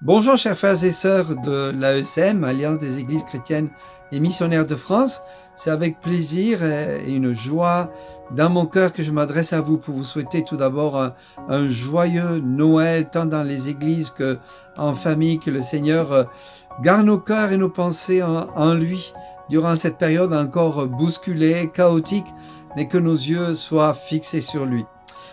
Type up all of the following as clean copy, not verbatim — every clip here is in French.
Bonjour chers frères et sœurs de l'AECM, Alliance des Églises chrétiennes et missionnaires de France. C'est avec plaisir et une joie dans mon cœur que je m'adresse à vous pour vous souhaiter tout d'abord un joyeux Noël, tant dans les églises qu'en famille, que le Seigneur garde nos cœurs et nos pensées en lui durant cette période encore bousculée, chaotique, mais que nos yeux soient fixés sur lui.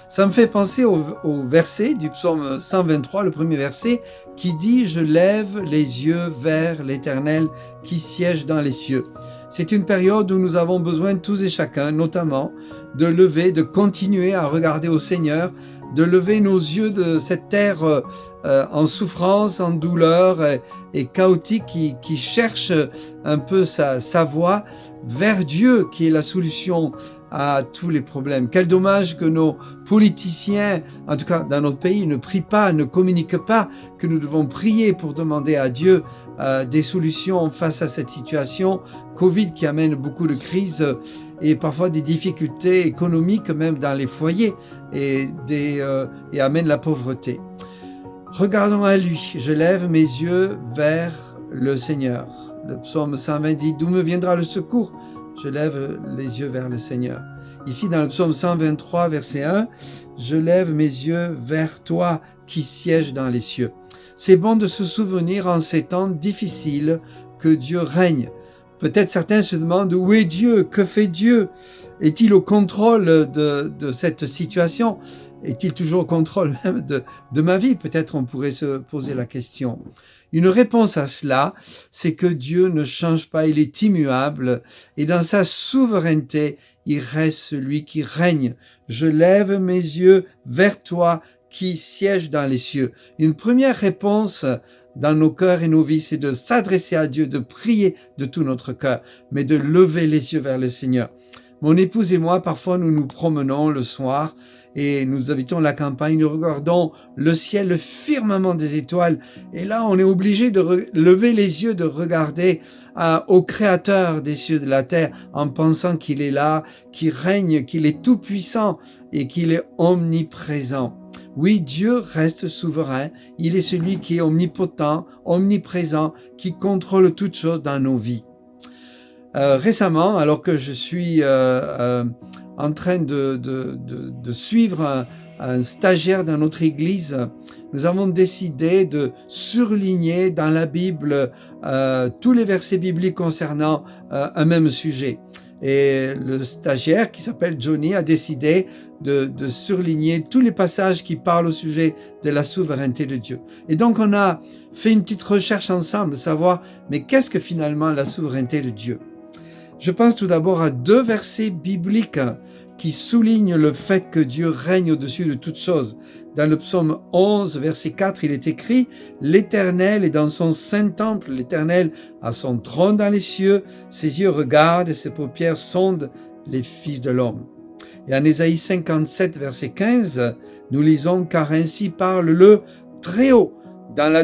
Ça me fait penser au verset du psaume 123, le premier verset, qui dit « Je lève les yeux vers l'Éternel qui siège dans les cieux ». C'est une période où nous avons besoin tous et chacun, notamment, de continuer à regarder au Seigneur, de lever nos yeux de cette terre en souffrance, en douleur et chaotique qui cherche un peu sa voie vers Dieu qui est la solution à tous les problèmes. Quel dommage que nos politiciens, en tout cas dans notre pays, ne prient pas, ne communiquent pas, que nous devons prier pour demander à Dieu des solutions face à cette situation Covid qui amène beaucoup de crises et parfois des difficultés économiques même dans les foyers et amène la pauvreté. Regardons à lui, je lève mes yeux vers le Seigneur. Le psaume 120 dit « D'où me viendra le secours ?» Je lève les yeux vers le Seigneur. Ici, dans le psaume 123, verset 1, « Je lève mes yeux vers toi qui sièges dans les cieux. » C'est bon de se souvenir en ces temps difficiles que Dieu règne. Peut-être certains se demandent « Où est Dieu? Que fait Dieu? Est-il au contrôle de cette situation? Est-il toujours au contrôle même de ma vie ?» Peut-être on pourrait se poser la question. Une réponse à cela, c'est que Dieu ne change pas, il est immuable et dans sa souveraineté, il reste celui qui règne. Je lève mes yeux vers toi qui siège dans les cieux. Une première réponse dans nos cœurs et nos vies, c'est de s'adresser à Dieu, de prier de tout notre cœur, mais de lever les yeux vers le Seigneur. Mon épouse et moi, parfois, nous nous promenons le soir et nous habitons la campagne, nous regardons le ciel, le firmament des étoiles, et là on est obligé de lever les yeux, de regarder au Créateur des cieux et de la terre, en pensant qu'il est là, qu'il règne, qu'il est tout puissant et qu'il est omniprésent. Oui, Dieu reste souverain, il est celui qui est omnipotent, omniprésent, qui contrôle toutes choses dans nos vies. Récemment, alors que je suis en train de suivre un stagiaire dans notre église, nous avons décidé de surligner dans la Bible tous les versets bibliques concernant un même sujet. Et le stagiaire, qui s'appelle Johnny, a décidé de surligner tous les passages qui parlent au sujet de la souveraineté de Dieu. Et donc on a fait une petite recherche ensemble, savoir, mais qu'est-ce que finalement la souveraineté de Dieu? Je pense tout d'abord à deux versets bibliques qui soulignent le fait que Dieu règne au-dessus de toutes choses. Dans le psaume 11, verset 4, il est écrit « L'Éternel est dans son saint temple, l'Éternel a son trône dans les cieux, ses yeux regardent et ses paupières sondent les fils de l'homme. » Et en Ésaïe 57, verset 15, nous lisons « Car ainsi parle le Très-Haut, dont la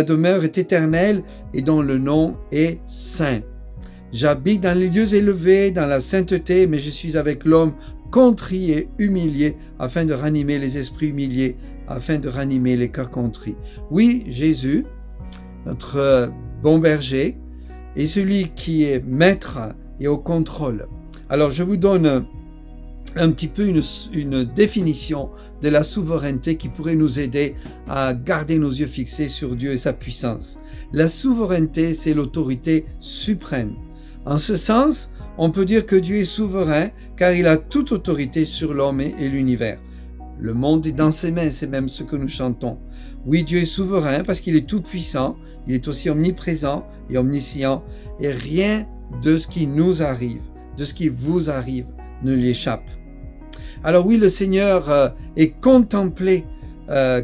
demeure est éternelle et dont le nom est saint. » J'habite dans les lieux élevés, dans la sainteté, mais je suis avec l'homme contrit et humilié, afin de ranimer les esprits humiliés, afin de ranimer les cœurs contrits. Oui, Jésus, notre bon berger, est celui qui est maître et au contrôle. Alors, je vous donne un petit peu une définition de la souveraineté qui pourrait nous aider à garder nos yeux fixés sur Dieu et sa puissance. La souveraineté, c'est l'autorité suprême. En ce sens, on peut dire que Dieu est souverain car il a toute autorité sur l'homme et l'univers. Le monde est dans ses mains, c'est même ce que nous chantons. Oui, Dieu est souverain parce qu'il est tout puissant, il est aussi omniprésent et omniscient et rien de ce qui nous arrive, de ce qui vous arrive, ne lui échappe. Alors oui, le Seigneur est contemplé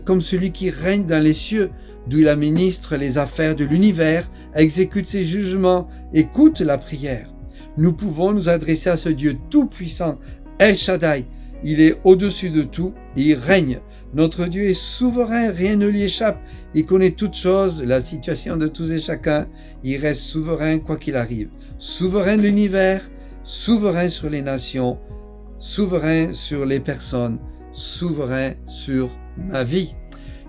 comme celui qui règne dans les cieux, d'où il administre les affaires de l'univers, exécute ses jugements, écoute la prière. Nous pouvons nous adresser à ce Dieu tout-puissant, El Shaddai. Il est au-dessus de tout et il règne. Notre Dieu est souverain, rien ne lui échappe. Il connaît toutes choses, la situation de tous et chacun. Il reste souverain quoi qu'il arrive. Souverain de l'univers, souverain sur les nations, souverain sur les personnes, souverain sur ma vie.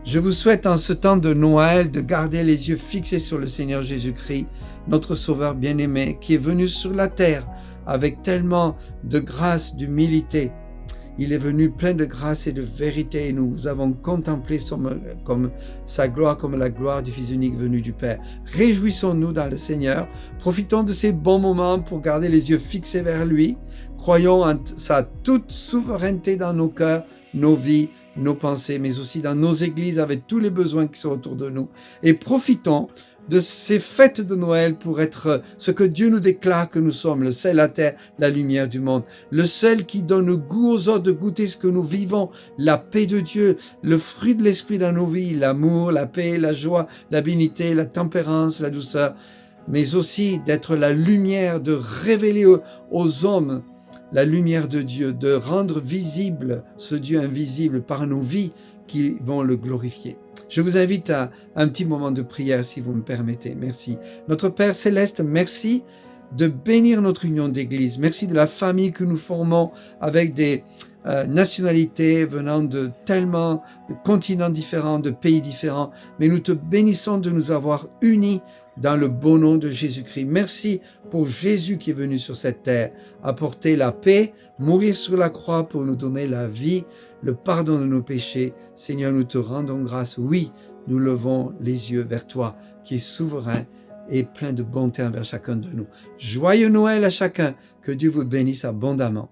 Je vous souhaite en ce temps de Noël de garder les yeux fixés sur le Seigneur Jésus-Christ, notre Sauveur bien-aimé, qui est venu sur la terre avec tellement de grâce, d'humilité. Il est venu plein de grâce et de vérité et nous avons contemplé comme sa gloire, comme la gloire du Fils unique venu du Père. Réjouissons-nous dans le Seigneur, profitons de ces bons moments pour garder les yeux fixés vers lui, croyons en sa toute souveraineté dans nos cœurs, nos vies, nos pensées, mais aussi dans nos églises avec tous les besoins qui sont autour de nous. Et profitons de ces fêtes de Noël pour être ce que Dieu nous déclare que nous sommes, le sel à terre, la lumière du monde, le sel qui donne le goût aux autres de goûter ce que nous vivons, la paix de Dieu, le fruit de l'esprit dans nos vies, l'amour, la paix, la joie, la bénignité, la tempérance, la douceur, mais aussi d'être la lumière, de révéler aux hommes la lumière de Dieu, de rendre visible ce Dieu invisible par nos vies qui vont le glorifier. Je vous invite à un petit moment de prière si vous me permettez. Merci. Notre Père Céleste, merci de bénir notre union d'église. Merci de la famille que nous formons avec des nationalités venant de tellement de continents différents, de pays différents. Mais nous te bénissons de nous avoir unis dans le beau nom de Jésus-Christ. Merci pour Jésus qui est venu sur cette terre, apporter la paix, mourir sur la croix pour nous donner la vie, le pardon de nos péchés. Seigneur, nous te rendons grâce. Oui, nous levons les yeux vers toi, qui es souverain et plein de bonté envers chacun de nous. Joyeux Noël à chacun. Que Dieu vous bénisse abondamment.